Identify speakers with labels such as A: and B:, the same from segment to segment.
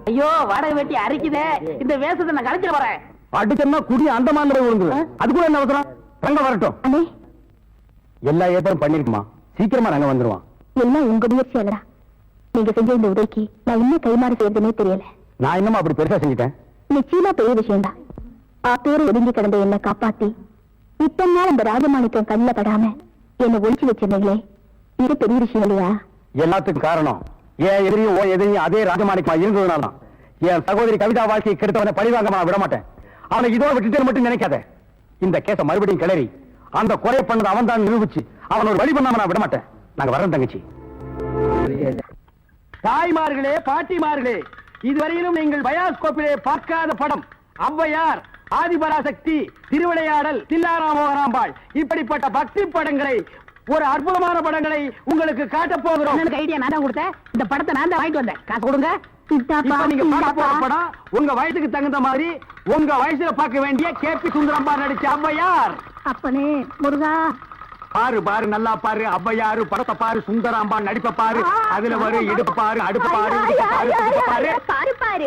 A: ஐயோ வாடகை வெட்டி அரிக்குதே, இந்த வேஷத்தை நான் கழிச்சு வரேன்.
B: அடிச்சா குடி அந்த மாதிரி விழுந்து அதுக்குள்ள என்ன அவசரம்? ரங்க வரட்டும்.
C: அண்ணே,
B: எல்லா ஏற்பாடும் பண்ணிருக்குமா, சீக்கிரமா ரங்க வந்துருவான்.
C: எல்லாம் உங்க முயற்சி அல்லடா. நீங்க செஞ்ச இந்த உதவிக்கு நான் இன்னும் கைமாறு செய்யறதுனே தெரியல.
B: நான் இன்னமும் அப்படி பெருசா செஞ்சுட்டேன்.
C: நிச்சயமா பெரிய விஷயம்தான். ஆத்தோடு ஒதுங்கி கிடந்த என்ன காப்பாத்தி இத்தனை நாள் அந்த ராஜமாணிக்கம் கண்ணில படாம என்ன ஒழிச்சு வச்சிருந்தீங்களே, இது பெரிய விஷயம் இல்லையா?
B: எல்லாத்துக்கும் காரணம் என் எதிரியும் எதிரியும் அதே ராஜமாணிக்கமா இருந்ததுனால. என் சகோதரி கவிதா வாழ்க்கையை கெடுத்தவனை பழிவாங்க விட மாட்டேன். அவனை இதோட விட்டுட்டு மட்டும் நினைக்காத. இந்த கேஸ மறுபடியும் கிளறி அந்த குறைய பண்ணது அவன் தான் நிரூபிச்சு அவன் ஒரு வழி பண்ணாம நான் விட மாட்டேன். நாங்க வரோம் தங்கச்சி. தாய்மார்களே, பாட்டிமார்களே, இதுவரையிலும் நீங்கள் பயாஸ்கோப்பிலே பார்க்காத படம் ஔவையார், ஆதிபராசக்தி, திருவிளையாடல், தில்லாராமோகராம்பாள் இப்படிப்பட்ட பக்தி படங்களை, ஒரு அற்புதமான படங்களை உங்களுக்கு காட்டப் போகிறோம்.
A: ஐடியா நான் தான் கொடுத்தேன். இந்த படத்தை நான் தான் வாங்கிட்டு வந்தேன். காசு கொடுங்க.
B: இப்ப நீங்க பார்க்க போற படம் உங்க வயசுக்கு தகுந்த மாதிரி உங்க வயசுல பார்க்க வேண்டிய கேபி சுந்தரம்பா நடிச்ச ஔவையார்.
C: அப்பனே முருகா,
B: பாரு பாரு, நல்லா பாரு. ஔவையாரு படத்தை பாரு, சுந்தராம்பா நடிப்ப பாரு. அதுல வரு இடுப்பு பாரு, அடுப்பு பாரு, பாரு
C: பாரு பாரு.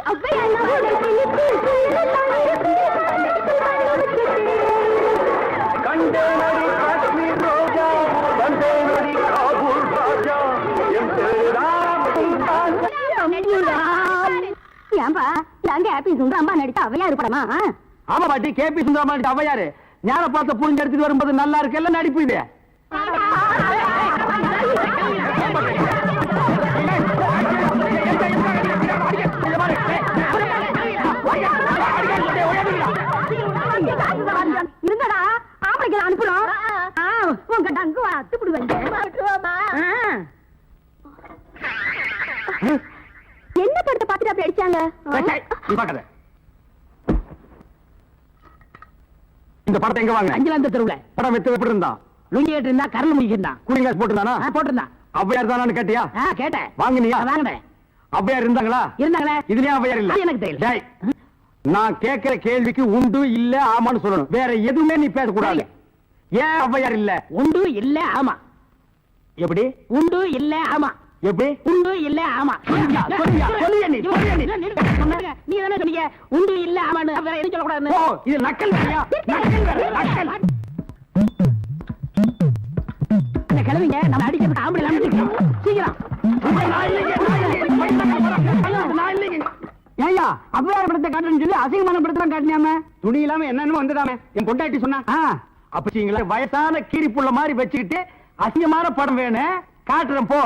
C: ஏன்பா நாங்க ஹாப்பி சுந்தரம்பா நடித்த ஔவையார் படமா?
B: ஆமா பாட்டி, கேபி சுந்தரம்பா நடித்த ஔவையாரு. ஞான பார்த்த புரிஞ்சு எடுத்துட்டு வரும்போது நல்லா இருக்குல்ல நடிப்பு இது.
C: இருந்தடா ஆம்பளைக்கு அனுப்புறோம். உங்க டங்கு அத்துப்பிடுவாங்க. என்ன படத்தை பார்த்துட்டு அப்படி அடிச்சாங்க?
B: இந்த படத்தை எங்க வாங்க?
A: அஞ்சலாந்த தெருவுல.
B: படம் வித்து எப்படி இருந்தா?
A: லுங்கி ஏட்டு இருந்தா, கரல் முடிக்கிருந்தான்.
B: கூலிங்காஸ் போட்டுருந்தானா?
A: போட்டிருந்தான்.
B: ஔவையார் தானு கேட்டியா?
A: கேட்டேன்.
B: வாங்கினியா?
A: வாங்கினேன்.
B: ஔவையார் இருந்தாங்களா?
A: இருந்தாங்களே.
B: இதுலயும் ஔவையார் இல்ல?
A: எனக்கு தெரியல.
B: டேய், நான் கேட்கிற கேள்விக்கு உண்டு இல்ல ஆமான்னு சொல்லணும். வேற எதுவுமே நீ பேசக்கூடாது. ஏன் ஔவையார் இல்ல?
A: உண்டு இல்ல ஆமா.
B: எப்படி?
A: உண்டு இல்ல ஆமா.
B: எப்படி?
A: உண்டு இல்ல ஆமா. நீ தானே சொன்னீங்க உண்டு இல்ல ஆமான்னு. வேற எதுவும் சொல்லக்கூடாது.
B: ஓ, இது நக்கல் வேறையா? நக்கல் வேற, நக்கல்.
A: இந்த கிழவிங்க நம்ம அடிக்கிறதுக்கு ஆம்பளை இல்லாம சீக்கிரம்.
B: ஏய்யா, ஔவையார் படத்தை காட்டுன்னு சொல்லி அசிங்கமான படத்தை காட்டினாம, துணி இல்லாம என்னன்னு வந்துடாம என் பொண்டாட்டி சொன்னா. அப்பீங்களா வயசான கீரிப்புள்ள மாதிரி வச்சுக்கிட்டு அசிங்கமான படம் வேணும் காட்டுறேன் போ.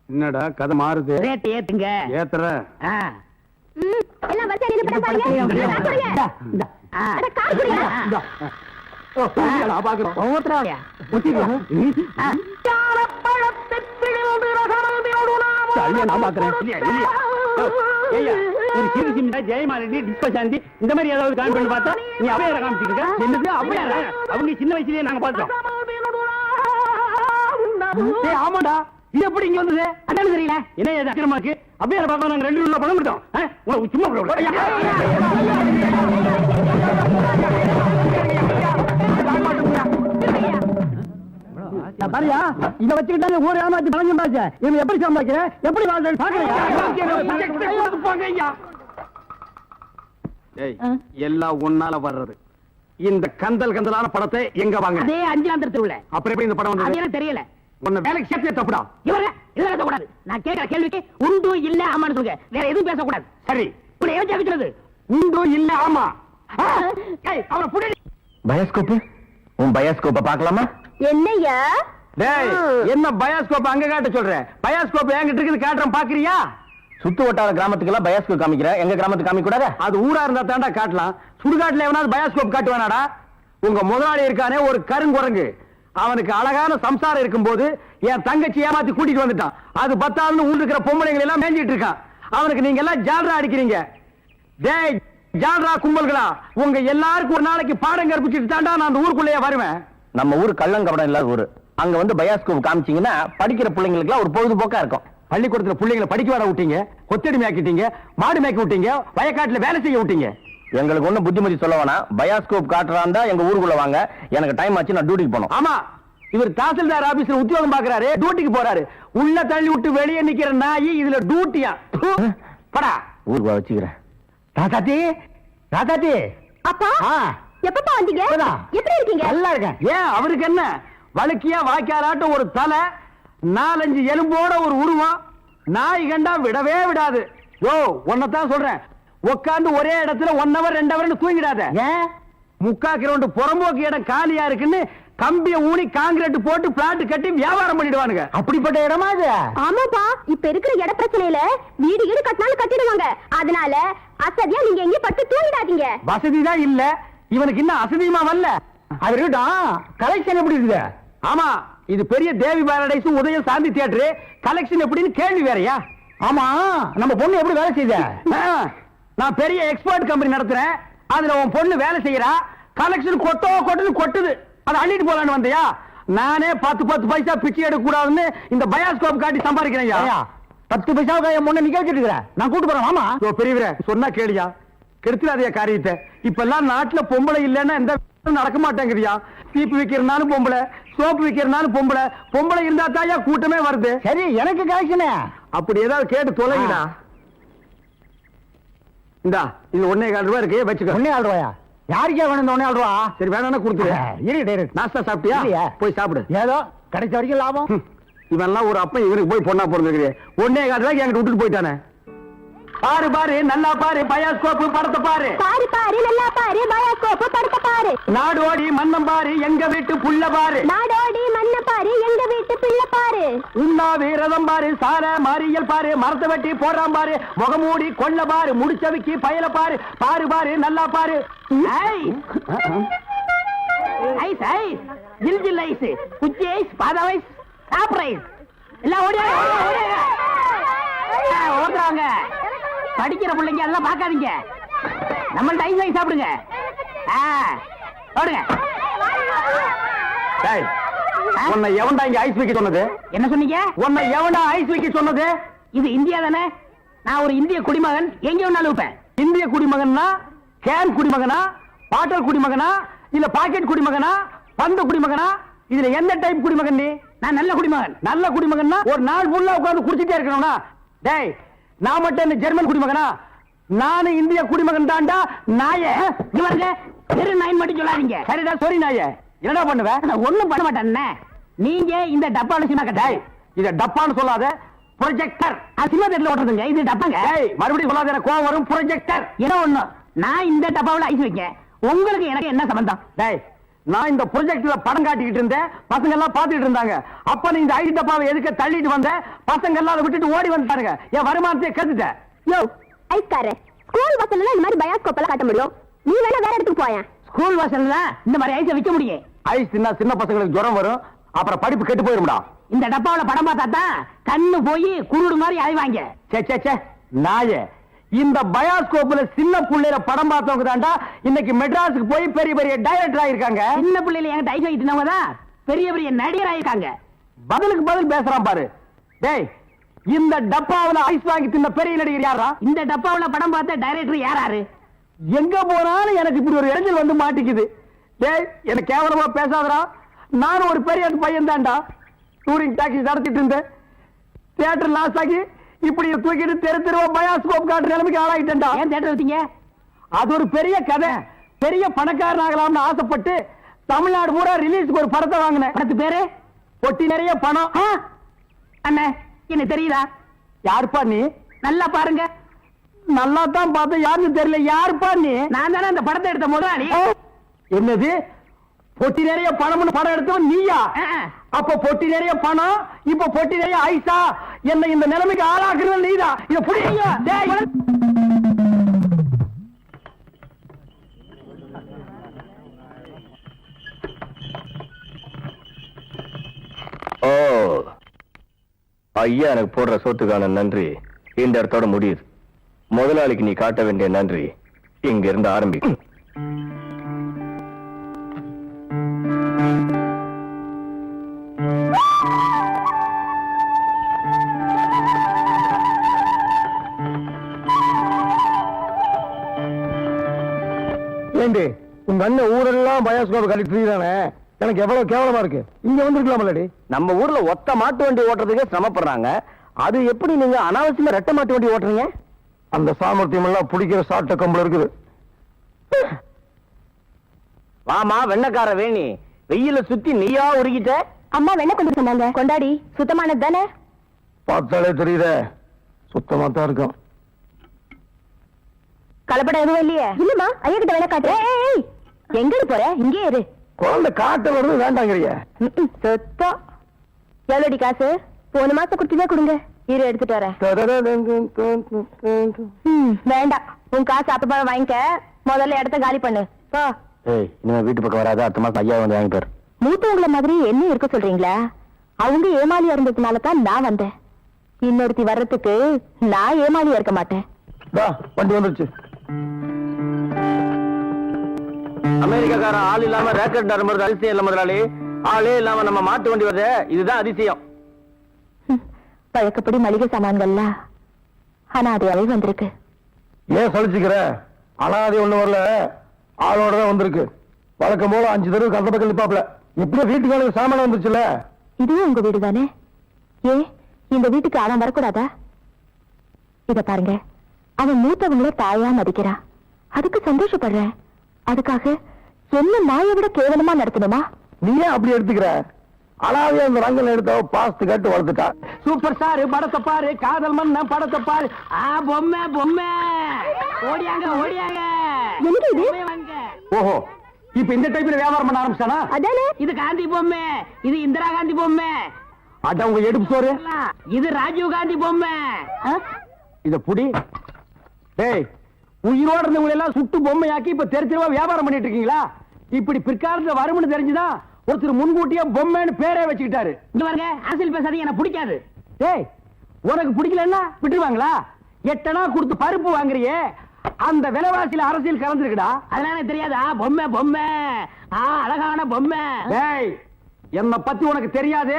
B: என்னடா கதை மாறுது?
A: ரேட் ஏத்துங்க.
B: ஏத்துற
C: எல்லாம் வரிசையா நின்னு படம் பாருங்க. அட காசு குடுங்க.
B: பாக்குறோம்.
A: ஒவ்வொருத்தராவையா
B: நான் பாக்குறேன். ஜெயமாலினி, டிஸ்கோசாந்தி இந்த மாதிரி ஏதாவது காமி பண்ணி பார்த்தா நீ ஔவையார காமிச்சிட்டு இருக்க. என்னது ஔவையார? அவங்க சின்ன வயசுலயே நாங்க பார்த்தோம். ஆமாடா, இது எப்படி இங்க வந்தது?
A: அதான் தெரியல.
B: என்ன ஏது அக்கிரமா இருக்கு? ஔவையார பார்த்தா நாங்க 2 உள்ள பணம் கொடுத்தோம். சும்மா பாரியா, இத வச்சுக்கிட்டாங்க ஊர் ஏமாத்தி பணம் சம்பாதிச்ச. இவன் எப்படி சம்பாதிக்கிற, எப்படி வாழ்றேன்னு பாக்குறீங்க. எல்லாம் ஒன்னால வர்றது. இந்த கந்தல் கந்தலான படத்தை எங்க வாங்க?
A: அதே அஞ்சலாந்த தெருவுல.
B: அப்புறம் எப்படி இந்த படம் வந்தது?
A: எனக்கு தெரியல.
B: உன்னை வேலைக்கு சேர்த்தே தப்புடா.
A: இவரே இதெல்லாம் பேசக்கூடாது. நான் கேட்கிற கேள்விக்கு உண்டு இல்ல ஆமான்னு சொல்லுங்க. வேற எதுவும் பேசக்கூடாது.
B: சரி,
A: இப்படி ஏன் ஜெயிக்கிறது?
B: உண்டு இல்ல ஆமா. அவரை புடி. பயாஸ்கோப், உன் பயாஸ்கோப்பை பார்க்கலாமா?
C: என்னையா?
B: டேய், என்ன பயாஸ்கோப் அங்க காட்ட சொல்ற? பயாஸ்கோப் என்கிட்ட இருக்குது, காட்டுறேன் பாக்குறியா? சுத்து வட்டார கிராமத்துக்கெல்லாம் பயாஸ்கோப் காமிக்கிற, எங்க கிராமத்துக்கு காமிக்க கூடாது? அது ஊரா இருந்தா தாண்டா காட்டலாம். சுடுகாட்டுல எவனாவது பயாஸ்கோப் காட்டுவானாடா? உங்க முதலாளி இருக்கானே ஒரு கருங்குரங்கு, அவனுக்கு அழகான சம்சாரம் இருக்கும் போது என் தங்கச்சி ஏமாத்தி கூட்டிட்டு வந்துட்டான். அது 10 ஊர் இருக்கிற பொம்பளைங்களை எல்லாம் மேஞ்சிட்டு இருக்கான். அவனுக்கு நீங்க எல்லாம் ஜால்ரா அடிக்கிறீங்க. டேய் ஜால்ரா கும்பல்களா, உங்க எல்லாருக்கும் ஒரு நாளைக்கு பாடம் கற்பிச்சுட்டு தாண்டா நான் அந்த ஊருக்குள்ளேயே வருவேன். நம்ம ஊர் கள்ளங்கபடம் இல்லாத ஊரு. அங்க வந்து பயாஸ்கோப் காமிச்சீங்கன்னா படிக்கிற பிள்ளைங்களுக்கு ஒரு பொழுதுபோக்கா இருக்கும். பள்ளிக்கூடத்துல பிள்ளைங்களை படிக்க வர விட்டீங்க, கொத்தடி மேய்க்கிட்டீங்க, மாடு மேய்க்க விட்டீங்க, வயக்காட்டுல வேலை செய்ய விட்டீங்க. எங்களுக்கு ஒண்ணு புத்திமதி சொல்ல வேணாம். பயாஸ்கோப் காட்டுறாந்தா எங்க ஊருக்குள்ள வாங்க. எனக்கு டைம் ஆச்சு, நான் டியூட்டிக்கு போகணும். ஆமா, இவர் தாசில்தார் ஆபீஸ்ல உத்தியோகம் பாக்குறாரு, டியூட்டிக்கு போறாரு. உள்ள தள்ளி விட்டு வெளியே நிக்கிற நாய் இதுல டியூட்டியா? படா ஊருக்கு வச்சுக்கிறேன். ராதாத்தி ராதாத்தி.
C: அப்பா
B: ஆ,
C: எப்பப்பா வந்தீங்க?
B: இப்பதான்.
C: எப்படி இருக்கீங்க?
B: நல்லா இருக்கேன். ஏன் அவருக்கு என்ன வழுக்கியா வாய்க்காலாட்டம் ஒரு தலை, 4-5 எலும்போட ஒரு உருவம், நாய் கண்டா விடவே விடாது. யோ உன்னதான் சொல்றேன், உட்காந்து ஒரே இடத்துல 1 hour 2 hour தூங்கிடாத. ஏன் 3/4 கிரவுண்ட் புறம்போக்கு இடம் காலியா இருக்குன்னு கம்பிய ஊனி காங்கிரீட் போட்டு பிளாட் கட்டி வியாபாரம் பண்ணிடுவானுங்க. அப்படிப்பட்ட இடமா இது?
C: ஆமாப்பா, இப்ப இருக்கிற இட பிரச்சனையில வீடு வீடு கட்டினாலும் கட்டிடுவாங்க. அதனால அசதியா நீங்க எங்க பட்டு தூங்கிடாதீங்க.
B: வசதி தான் இல்ல, இவனுக்கு இன்னும் அசதியுமா வரல. அது இருக்கட்டும், கலெக்ஷன் எப்படி இருக்குது? ஆமா, இது பெரிய தேவி பாரடைஸ் உதய சாந்தி தியேட்டர், கலெக்ஷன் எப்படின்னு கேள்வி வேறயா? ஆமா, நம்ம பொண்ணு எப்படி வேலை செய்த? நான் பெரிய எக்ஸ்போர்ட் கம்பெனி நடத்துறேன், அதுல உன் பொண்ணு வேலை செய்யறா. கலெக்ஷன் கொட்டுன்னு கொட்டுது, அதை அள்ளிட்டு போலான்னு வந்தியா? நானே 10 பைசா பிச்சை எடுக்க கூடாதுன்னு இந்த பயாஸ்கோப் காட்டி சம்பாதிக்கிறேன். 10 பைசாவுக்கு என் பொண்ணு நிக்க வச்சிட்டு நான் கூட்டு போறேன். ஆமா பெரியவரே, சொன்னா கேளியா, கெடுத்துடாதே காரியத்தை. இப்ப எல்லாம் நாட்டுல பொம்பளை இல்லன்னா எந்த நடக்க மாட்டேங்குதியா. சீப்பு விக்கிறனாலும் பொம்பளை, சோப்பு விக்கிறனாலும் பொம்பளை, பொம்பளை இருந்தா தாயா கூட்டமே வருது. சரி, எனக்கு கலெக்ஷனே அப்படி ஏதாவது கேட்டு தொலைங்கடா. இந்தா இது 1.25 ரூபாய் இருக்கு, வச்சுக்க. 1.25 ரூபாயா? யாருக்கே வேணும் இந்த 1.25 ரூபா? சரி வேணா கொடுத்துரு. நாஸ்தா சாப்பிட்டியா? போய் சாப்பிடு. ஏதோ கிடைச்ச வரைக்கும் லாபம். இவெல்லாம் ஒரு அப்ப இவனுக்கு போய் பொண்ணா பிறந்திருக்கு. 1.25 ரூபாய்க்கு என்கிட்ட விட்டுட்டு போயிட்டானே. பாரு பாரு நல்லா பாரு, பயாஸ்கோப்பு படத்தை பாரு.
C: பாரு பாரு நல்லா பாரு, பயாஸ்கோப்பு படத்தை பாரு.
B: நாடோடி மன்னம் பாரு, எங்க வீட்டு புள்ள பாரு.
C: நாடோடி மண்ண பாரு, எங்க வீட்டு பிள்ளை பாரு.
B: உண்ணாவி ரதம் பாரு, சார மாரியல் பாரு, மரத்தை வெட்டி போடுறான் பாரு, முகமூடி கொள்ள பாரு, முடிச்சவிக்கி பயல பாரு. பாரு பாரு நல்லா பாரு.
A: ஐஸ் ஐஸ், ஜில் ஜில் ஐஸ், குச்சி ஐஸ், பாதாம் ஐஸ், சாப்பிட்ற ஐஸ் எல்லாம் ஓடுறாங்க. படிக்கிற பிள்ளைங்க அதெல்லாம் பார்க்காதீங்க, நம்மள்ட்ட ஐஸ் ஐஸ் சாப்பிடுங்க. ஓடுங்க.
B: உன்னை எவன்டா இங்க ஐஸ் வைக்க சொன்னது?
A: என்ன சொன்னீங்க?
B: உன்னை எவன்டா ஐஸ் வைக்க சொன்னது?
A: இது இந்தியா தானே, நான் ஒரு இந்திய குடிமகன், எங்க வேணாலும் வைப்பேன்.
B: இந்திய குடிமகன்னா கேன் குடிமகனா, பாட்டல் குடிமகனா, இல்ல பாக்கெட் குடிமகனா, பந்து குடிமகனா? இதுல என்ன டைப் குடிமகன் நீ?
A: நான் நல்ல குடிமகன்.
B: நல்ல குடிமகன்னா ஒரு நாள் ஃபுல்லா உட்கார்ந்து குடிச்சிட்டே இருக்கணும்னா? டேய், நான் மட்டும் என்ன ஜெர்மன் குடிமகனா? நானும் இந்திய குடிமகன் தான்டா. நாயே
A: இவருங்க தெரு நாயின் மட்டும் சொல்லாதீங்க.
B: சரிடா, சரி நாயே, என்னடா பண்ணுவ?
A: ஒண்ணும் பண்ண மாட்டேன். நீங்க இந்த டப்பால சினிமா
B: டேய், இத டப்பான்னு சொல்லாத, ப்ரொஜெக்டர்.
A: சினிமா தேட்டர்ல ஓட்டுறதுங்க, இது டப்பாங்க.
B: டேய், மறுபடியும் சொல்லாத, எனக்கு கோவம் வரும். ப்ரொஜெக்டர்
A: ஏதோ ஒண்ணு, நான் இந்த டப்பாவில் ஐஸ் வைக்கேன், உங்களுக்கு எனக்கு என்ன சம்பந்தம்?
B: டேய், நான் இந்த ப்ரொஜெக்ட்ல படம் காட்டிக்கிட்டு இருந்தேன், பசங்க எல்லாம் பாத்துட்டு இருந்தாங்க. அப்ப நீ இந்த ஐஸ் டப்பாவை எதுக்கு தள்ளிட்டு வந்த? பசங்க எல்லாம் அதை விட்டுட்டு ஓடி வந்துட்டாருங்க. என் வருமானத்தை கெடுத்துட்ட.
C: யோ ஐஸ்காரே, ஸ்கூல் பஸ்ல இந்த மாதிரி பயாஸ்கோப் எல்லாம் காட்ட முடியும், நீ வேணா வேற இடத்துக்கு போயேன்.
A: ஸ்கூல் வாசல்ல இந்த மாதிரி ஐஸை விற்க முடியும்.
B: ஐஸ் தின்னா சின்ன பசங்களுக்கு ஜுரம் வரும், அப்புறம் படிப்பு கெட்டு போயிரும்டா.
A: இந்த டப்பாவில படம் பார்த்தா தான் கண்ணு போய் குருடு மாதிரி அழிவாங்க.
B: சே நாயே, இந்த பயாஸ்கோப்ல சின்ன புள்ளையில படம் பார்த்தவங்க தாண்டா இன்னைக்கு மெட்ராஸுக்கு போய் பெரிய பெரிய டைரக்டர் ஆயிருக்காங்க.
A: சின்ன பிள்ளைல என்கிட்ட ஐஸ் வைக்கிட்டவங்க தான் பெரிய பெரிய நடிகர் ஆயிருக்காங்க.
B: பதிலுக்கு பதில் பேசுறான் பாரு. டேய், இந்த டப்பாவுல ஐஸ் வாங்கி தின்ன பெரிய நடிகர் யாரா?
A: இந்த டப்பாவுல படம் பார்த்த டைரக்டர் யாராரு?
B: எங்க போனாலும் எனக்கு இப்படி ஒரு இடைஞ்சல் வந்து மாட்டிக்குது. டேய், எனக்கு கேவலமா பேசாதடா. நானும் ஒரு பெரிய பையன் தான்டா, டூரிங் டாக்ஸி நடத்திட்டு இருந்தேன். தியேட்டர் லாஸ் ஆகி இப்படி தூக்கிட்டு தெரு தெருவா பயாஸ்கோப் காட்டுற நிலைமைக்கு ஆளாயிட்டேன்டா.
A: ஏன் தியேட்டர் வச்சீங்க?
B: அது ஒரு பெரிய கதை. பெரிய பணக்காரன் ஆகலாம்னு ஆசைப்பட்டு தமிழ்நாடு பூரா ரிலீஸ்க்கு ஒரு படத்தை வாங்கினேன்.
A: படத்து பேரு
B: பொட்டி நிறைய பணம்.
A: அண்ணே, என்ன தெரியுதா?
B: யாருப்பா நீ?
A: நல்லா பாருங்க.
B: நல்லா தான் பார்த்தேன், யாருன்னு தெரியல. யாருப்பா நீ?
A: நான் தானே அந்த படத்தை எடுத்த முதலாளி.
B: என்னது, பொட்டி நிறைய பணம்னு படம் எடுத்தவன் நீயா? அப்ப பொட்டி நிறைய பணம், இப்ப பொட்டி நிறைய ஐசா. என்ன இந்த நிலைமைக்கு ஆளாக்குறது நீதான். இத புரியுங்க.
D: ஓ, ஐயா எனக்கு போடுற சோத்துக்கான நன்றி இந்த இடத்தோட முடியுது. முதலாளிக்கு நீ காட்ட வேண்டிய நன்றி இங்க இருந்து ஆரம்பிக்கும்.
B: ஏண்டி, உங்க அண்ணன் ஊரெல்லாம் பயாஸ்கோப் கழித்து தானே, எனக்கு எவ்வளவு கேவலமா இருக்கு. இங்க வந்திருக்கலாமல்லடி.
D: நம்ம ஊர்ல ஒத்த மாட்டு வண்டி ஓட்டுறதுக்கு சிரமப்படுறாங்க, அது எப்படி நீங்க அனாவசியமா ரெட்டை மாட்டு வண்டி ஓட்டுறீங்க?
B: அந்த சாமர்த்தியம் எல்லாம் பிடிக்கிற சாட்ட கம்பளம் இருக்குது. வாமா வெண்ணக்கார வேணி, வெயில சுத்தி நீயா உருகிட்ட.
C: அம்மா வெண்ணெய் கொண்டு சொன்னாங்க, கொண்டாடி. சுத்தமானது தானே?
B: பார்த்தாலே தெரியுதே, சுத்தமா தான் இருக்கும்.
C: கலப்படம் எதுவும் இல்லையே? இல்லம்மா, ஐயா கிட்ட வேணா காட்டு. எங்க போற? இங்கே இரு.
B: குழந்தை காட்ட வருது வேண்டாங்கிறிய.
C: சுத்தம். எவ்வளோடி காசு? போன மாசம் குடுத்துதான் கொடுங்க. இரு எடுத்துட்டு வரேன். வேண்டாம், உன் காசு அப்ப வாங்கிக்க. முதல்ல இடத்த காலி பண்ணு. போ.
B: ஏய், இனிமே வீட்டு பக்கம் வராத. அடுத்த மாசம் ஐயா வந்து வாங்கிப்பாரு.
C: மூத்தவங்கள மாதிரி என்ன இருக்க சொல்றீங்களா? அவங்க ஏமாலியா இருந்ததுனால தான் நான் வந்தேன். இன்னொருத்தி வர்றதுக்கு நான் ஏமாலியா இருக்க மாட்டேன்.
B: வண்டி வந்துருச்சு. அமெரிக்காக்காரன் ஆள் இல்லாம ரேக்கெட் நம்பர் அதிசயம் இல்ல முதலாளி. ஆளே இல்லாம நம்ம மாட்டு வண்டி வருது, இதுதான் அதிசயம்.
C: பழக்கப்படி மளிகை சாமான்கள்லாம் அனாதையாவே வந்திருக்கு.
B: ஏன் சலிச்சுக்கிற? அனாதை ஒண்ணு வரல, ஆளோட தான் வந்திருக்கு. வழக்கம் போல 5 தடவை அந்த பக்கம் நிப்பாப்ல. இப்படி வீட்டுக்கு சாமான வந்துருச்சுல.
C: இதுவும் உங்க வீடு தானே? ஏ, இந்த வீட்டுக்கு அவன் வரக்கூடாதா? இத பாருங்க, அவன் மூத்தவங்கள தாயா மதிக்கிறான். அதுக்கு சந்தோஷப்படுறேன். அதுக்காக என்ன நாயை விட கேவலமா நடத்தணுமா?
B: நீ ஏன் அப்படி எடுத்துக்கிற? அனாதையா இந்த ரங்கல் எடுத்த பாஸ்து கட்டு வளர்த்துட்டா.
A: சூப்பர் ஸ்டார் படத்தை பாரு, காதல் மன்ன படத்தை பாரு. பொம்மை பொம்மை ஓடியாங்க ஓடியாங்க.
C: என்னது இது?
A: வாங்க.
B: ஓஹோ, இப்ப இந்த டைப்ல வியாபாரம் பண்ண ஆரம்பிச்சானா?
C: அதானே.
A: இது காந்தி பொம்மை, இது இந்திரா காந்தி பொம்மை.
B: அட உங்க எடுப்பு சோறு.
A: இது ராஜீவ் காந்தி பொம்மை.
B: இத புடி. டேய், உயிரோட இருந்தவங்க எல்லாம் சுட்டு பொம்மையாக்கி இப்ப தெருவா வியாபாரம் பண்ணிட்டு இருக்கீங்களா? இப்படி பிற்காலத்துல வரும்னு தெரிஞ்சுதான் ஒருத்தர் முன்கூட்டியே பொம்மைன்னு பேரே வச்சுக்கிட்டாரு.
A: இங்க பாருங்க, அரசியல் பேசாதீங்க, எனக்கு பிடிக்காது.
B: டேய், உனக்கு பிடிக்கலன்னா விட்டுருவாங்களா? 8 அணா கொடுத்து பருப்பு வாங்குறியே, அந்த விலைவாசியில அரசியல் கலந்துருக்குடா.
A: அதனால எனக்கு தெரியாதா? பொம்மை பொம்மை, அழகான பொம்மை.
B: டேய், என்ன பத்தி உனக்கு தெரியாது,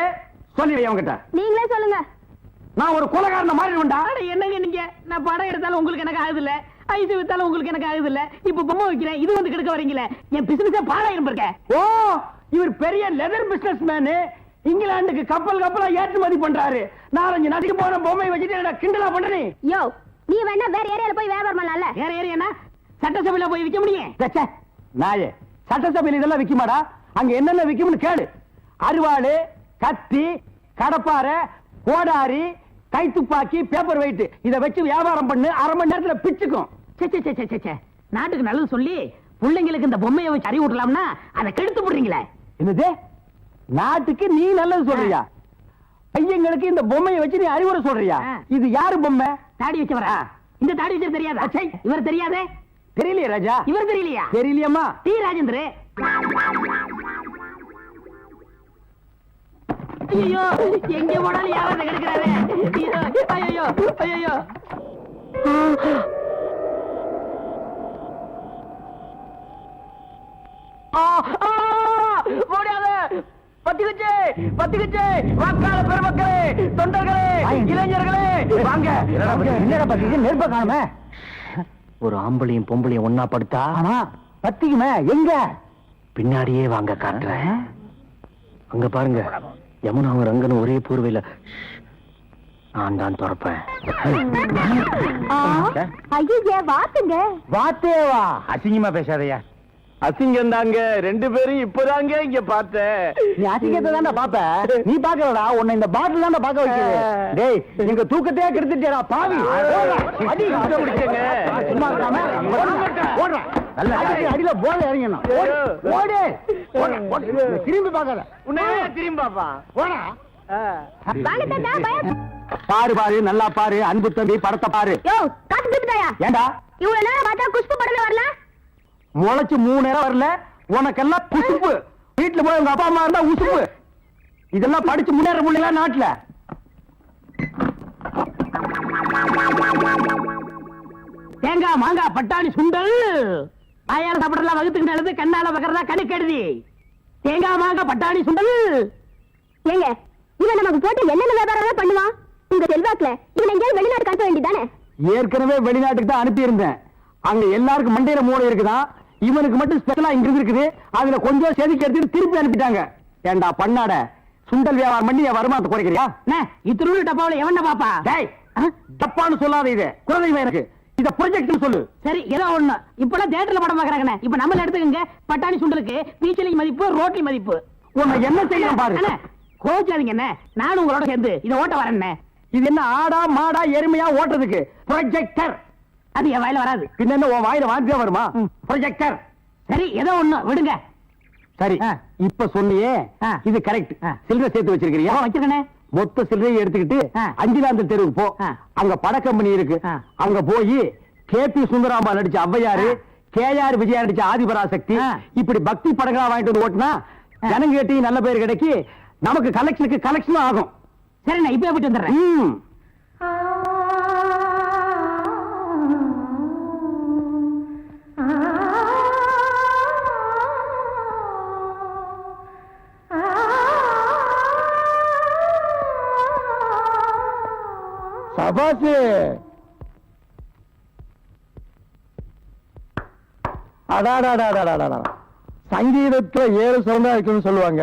B: சொல்லிடு அவங்கிட்ட.
C: நீங்களே சொல்லுங்க.
B: நான் ஒரு கொலைகாரனை மாறிடுவேன்டா.
A: என்னங்க நீங்க? நான் படம் எடுத்தாலும் உங்களுக்கு எனக்கு ஆகுது இல்ல, ஐஸ் வித்தாலும் உங்களுக்கு எனக்கு ஆகுது இல்ல. இப்ப பொம்மை வைக்கிறேன், இது வந்து கெடுக்க வரீங்களே. என் பிசினஸ் பாழாயிரம் இருக்க.
B: ஓ, இவர் பெரிய லெதர் பிசினஸ் மேனு. இங்கிலாந்துக்கு கப்பலா ஏற்றுமதி பண்றாரு. 4-5 நாட்டுக்கு போன பொம்மை வச்சுட்டு என்ன கிண்டலா பண்றீ?
C: யோ, நீ வேணா வேற ஏரியால போய் வியாபாரம் பண்ணலாம்ல.
A: வேற ஏரியா சட்டசபையில போய் விற்க முடியும்?
B: நாயே, சட்டசபையில் இதெல்லாம் விக்குமாடா? அங்க என்னென்ன விக்கும்னு கேளு. அருவாளு, கத்தி, கடப்பாரை, கோடாரி, கைத்துப்பாக்கி, பேப்பர் வெயிட், இத வச்சு வியாபாரம் பண்ணு. 1/2 மணி நேரத்துல பிச்சுக்கும்.
A: நாட்டுக்கு நல்லது சொல்லி பிள்ளைங்களுக்கு இந்த பொம்மையை வச்சு அறிவு விடலாம்னா அதை கெடுத்து போடுறீங்களே.
B: என்னது? நாட்டுக்கு நீ நல்லது சொல்றியா? பையங்களுக்கு இந்த பொம்மையை வச்சு நீ அறிவுரை சொல்றியா? இது யாரு பொம்மை?
A: தாடி வச்சவரா? இந்த தாடி வச்சது தெரியாதா? இவர் தெரியாதே?
B: தெரியலையே ராஜா.
A: இவர் தெரியலையா?
B: தெரியலையம்மா.
A: டி ராஜேந்திர. ஐயோ, எங்க போனாலும் யாராவது கிடைக்கிறாரு. ஐயோ ஐயோ.
B: பத்திக்குச்சு பத்திக்குச்சு. வாக்காள பெருமக்களே, தொண்டர்களே, இளைஞர்களே வாங்க. என்னடா பத்திக்கு? நெருப்ப காணுமே. ஒரு ஆம்பளையும் பொம்பளையும் ஒன்னா படுத்தா பத்திக்குமே. எங்க? பின்னாடியே வாங்க, காட்டுறேன். அங்க பாருங்க, யமுனாவும் ரங்கனும் ஒரே போர்வையில. நான் தான் திறப்பேன்.
C: ஐயா, வாத்துங்க.
B: வாத்தேவா? அசிங்கமா பேசாதயா. அசிங்கம் தாங்க. 2 பேரும் இப்பதாங்க இங்க பார்த்தேன். நீ அசிங்கத்தை தான்டா பாப்ப. நீ பாக்கலடா, உன்னை இந்த பாட்டில் தான்டா பாக்க வைக்கிறது. டேய், நீங்க தூக்கத்தையே கெடுத்துட்டேடா பாவி. அடி முடிச்சங்க. சும்மா இருக்காம ஓடுற. நல்ல அடியில போல இறங்கணும். ஓடு. திரும்பி பாக்காத. உன்னை திரும்பி பாப்பா. ஓடா. பாரு பாரு, நல்லா பாரு. அன்பு தம்பி படத்தை பாரு. ஏண்டா
C: இவ்வளவு நேரம் பார்த்தா குஷ்பு படல வரல?
B: முளைச்சு 3 நேரம் வரல. உனக்கெல்லாம் குசுப்பு. வீட்டுல போய் உங்க அப்பா அம்மா இருந்தா உசுப்பு. இதெல்லாம் படிச்சு முன்னேற முடியல நாட்டுல.
A: தேங்காய் மாங்காய் பட்டாணி சுண்டல். ஆயார சாப்பிடலாம் வகுத்துக்கு நல்லது, கண்ணால பக்கறதா கணக்கு எழுதி. தேங்காய் மாங்காய் பட்டாணி சுண்டல்.
C: ஏங்க, இவன் நமக்கு போட்டு என்னென்ன வியாபாரம் பண்ணுவான்? உங்க செல்வாக்குல இவன் எங்கேயாவது வெளிநாட்டுக்கு அனுப்ப வேண்டியதானே?
B: ஏற்கனவே வெளிநாட்டுக்கு தான் அனுப்பி இருந்தேன். அங்க எல்லாருக்கும் மண்டையில மூளை இருக்குதான், இவனுக்கு மட்டும் ஸ்பெஷலா இங்க இருக்குது. அதுல கொஞ்சம் செதுக்கி எடுத்துட்டு திருப்பி அனுப்பிட்டாங்க. ஏண்டா பண்ணாட, சுண்டல் வியாபாரம் பண்ணி என் வருமானத்தை குறைக்கிறியா?
A: இத்தினூறு டப்பாவில எவன பாப்பா?
B: டேய், தப்பான்னு சொல்லாத. இது குழந்தைங்க எனக்கு. இத ப்ரொஜெக்ட் சொல்லு.
A: சரி ஏதோ ஒண்ணு. இப்பெல்லாம் தியேட்டர்ல படம் பாக்குறாங்கண்ணே. இப்ப நம்ம எடுத்துக்கங்க. பட்டாணி சுண்டலுக்கு பீச்சலி மதிப்பு, ரோட்டி மதிப்பு.
B: உன்னை என்ன செய்யணும் பாரு.
A: அண்ணே, கோச்சாதீங்க அண்ணே. நானும் உங்களோட சேர்ந்து இதை ஓட்ட வரேன்னே.
B: இது என்ன ஆடா மாடா எருமையா ஓட்டுறதுக்கு? ப்ரொஜெக்டர்.
A: அது என் வாயில வராது.
B: பின்ன என்ன உன் வாயில வாந்தியா வருமா? ப்ரொஜெக்டர்.
A: சரி ஏதோ ஒண்ணு விடுங்க.
B: சரி இப்ப சொன்னியே இது கரெக்ட். சில்லறை சேர்த்து வச்சிருக்கிறியா?
A: வச்சிருக்கனே.
B: மொத்த சில்லறையை எடுத்துக்கிட்டு அஞ்சிலாந்த தெருவுக்கு போ. அங்க பட கம்பெனி இருக்கு. அங்க போய் கேபி சுந்தராம்பா நடிச்ச ஔவையாரு, கேஆர் விஜயா நடிச்ச ஆதிபராசக்தி, இப்படி பக்தி படங்களா வாங்கிட்டு வந்து ஓட்டினா ஜனங்க கேட்டி நல்ல பேர் கிடைக்கி நமக்கு கலெக்ஷனுக்கு கலெக்ஷன் ஆகும்.
A: சரி நான் இப்ப போயிட்டு வந்துடுறேன்.
B: சபாசு அடாடாடாடாடா. சங்கீதத்துல 7 சுரம் தான் இருக்குன்னு சொல்லுவாங்க.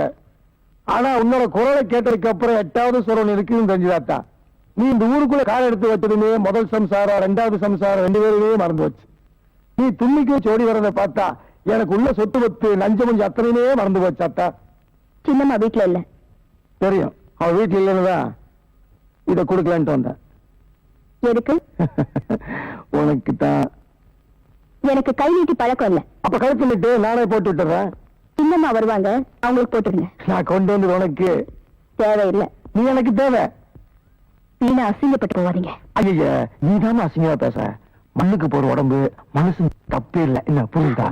B: ஆனா உன்னோட குரலை கேட்டதுக்கு அப்புறம் 8வது சுரம் இருக்குன்னு தெரிஞ்சுதாத்தா. நீ இந்த ஊருக்குள்ள கால் எடுத்து வச்சதுமே முதல் சம்சாரம் 2வது சம்சாரம் 2 பேருமே மறந்து வச்சு. நீ துண்ணிக்கு ஓடி வரதை பார்த்தா எனக்கு உள்ள சொத்து வத்து நஞ்சு மஞ்சு அத்தனையுமே மறந்து போச்சாத்தா.
C: சின்னம்மா வீட்டுல இல்ல.
B: தெரியும், அவன் வீட்டுல இல்லைன்னுதான் இதை கொடுக்கலான்ட்டு வந்தேன்.
C: எதுக்கு?
B: உனக்கு தான்.
C: எனக்கு கை நீட்டி பழக்கம் இல்ல.
B: அப்ப கழுத்துட்டு நானே போட்டு விட்டுறேன்.
C: சின்னம்மா வருவாங்க, அவங்களுக்கு போட்டுருங்க.
B: நான் கொண்டு வந்து உனக்கு
C: தேவையில்லை.
B: நீ எனக்கு தேவை.
C: வீணா அசிங்கப்பட்டு போவாதீங்க.
B: ஐயா நீ தானே அசிங்கமா பேச. மண்ணுக்கு போற உடம்பு மனசு தப்பே இல்லை. என்ன புரியுதா?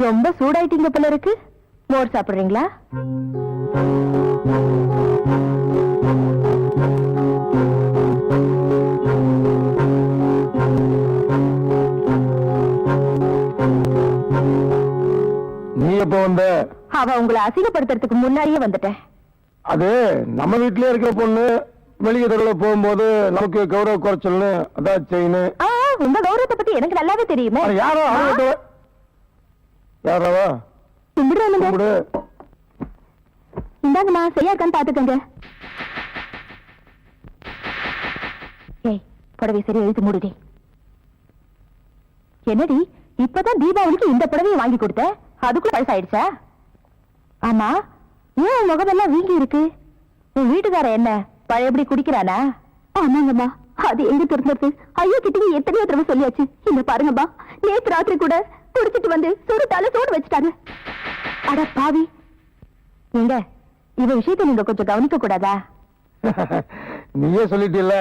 C: ரொம்ப சூடாயிட்டீங்க போல இருக்கு. மோர் சாப்பிடுறீங்களா?
B: நீ எப்ப வந்த?
C: அவ உங்களை அசிங்கப்படுத்துறதுக்கு முன்னாடியே வந்துட்டேன்.
B: அது நம்ம வீட்லயே இருக்கிற பொண்ணு வெளியே தெருவில் போகும்போது நமக்கு கௌரவ குறைச்சல்னு அதான் செயின்.
C: உங்க கௌரவத்தை பத்தி எனக்கு நல்லாவே தெரியுமே.
B: யாரோ யாரவா
C: கும்பிடு. இந்தாங்கம்மா, சரியா இருக்கான்னு பாத்துக்கங்க. ஏய், புடவை சரி எழுத்து மூடுடி. என்னடி இப்பதான் தீபாவளிக்கு இந்த புடவையை வாங்கி கொடுத்த, அதுக்குள்ள பழசாயிடுச்சா? ஆமா, ஏன் உன் முகமெல்லாம் வீங்கி இருக்கு? உன் வீட்டுக்கார என்ன பழையபடி குடிக்கிறானா? ஆமாங்கம்மா, அது எங்க திறந்தது? ஐயோ கிட்டே எத்தனையோ தடவை சொல்லியாச்சு. இந்த பாருங்கம்மா, நேற்று ராத்திரி கூட குடிச்சிட்டு வந்து சுருட்டால சோடு வச்சுட்டாங்க. அட பாவி. நீங்க இந்த விஷயத்தை நீங்க கொஞ்சம் கவனிக்க கூடாதா?
B: நீயே சொல்லிட்டீல்ல,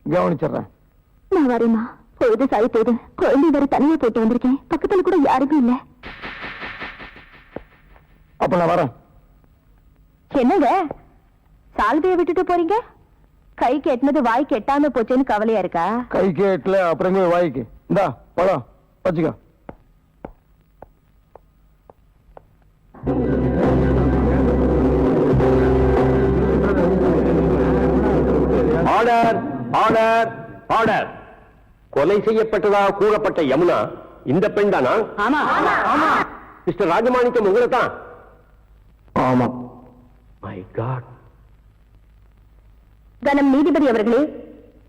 B: கவனிச்சிடுறேன்.
C: நான் வரேம்மா. பொழுது சாய் போது குழந்தை வேற தனியா போட்டு வந்திருக்கேன். பக்கத்துல கூட யாருமே இல்ல.
B: அப்ப நான் வரேன்.
C: என்னங்க சால்வையை விட்டுட்டு போறீங்க? கை கெட்டினது வாய் கெட்டாம போச்சேன்னு கவலையா இருக்கா?
B: கை கேட்ல அப்புறம் வாய்க்கு இந்தா பழம் வச்சுக்க.
D: Order order order. கொலை செய்யப்பட்டதாக கூறப்பட்ட யமுனா இந்த பெண் தானா?
A: ஆமா ஆமா.
D: மிஸ்டர் ராஜமாணிக்கம் உங்களை தான்?
B: ஆமா.
D: My God.
C: கனம் நீதிபதி அவர்களே,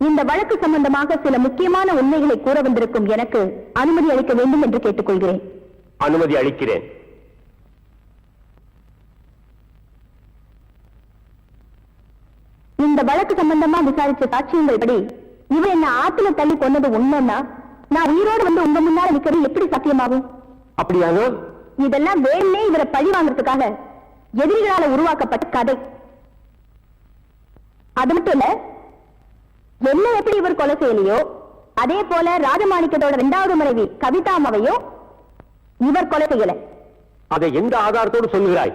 C: இந்த வழக்கு சம்பந்தமாக சில முக்கியமான உண்மைகளை கூற வந்திருக்கும் எனக்கு அனுமதி அளிக்க வேண்டும் என்று கேட்டுக்கொள்கிறேன்.
D: அனுமதி அளிக்கிறேன்.
C: இந்த வழக்கு சம்பந்தமா விசாரிச்ச சாட்சியங்கள் படி இவர் என்ன ஆத்துல தள்ளி கொண்டது உண்மைன்னா நான் உயிரோடு வந்து உங்க முன்னால நிக்கிறது எப்படி சத்தியமாகும்?
D: அப்படியாக
C: இதெல்லாம் வேணே இவரை பழி வாங்கறதுக்காக எதிரிகளால உருவாக்கப்பட்ட கதை. அது மட்டும் இல்ல, என்ன எப்படி இவர் கொலை செய்யலையோ அதே போல ராஜமாணிக்கத்தோட 2வது மனைவி கவிதாமாவையும் இவர் கொலை செய்யல.
D: அதை எந்த ஆதாரத்தோடு சொல்லுகிறாய்?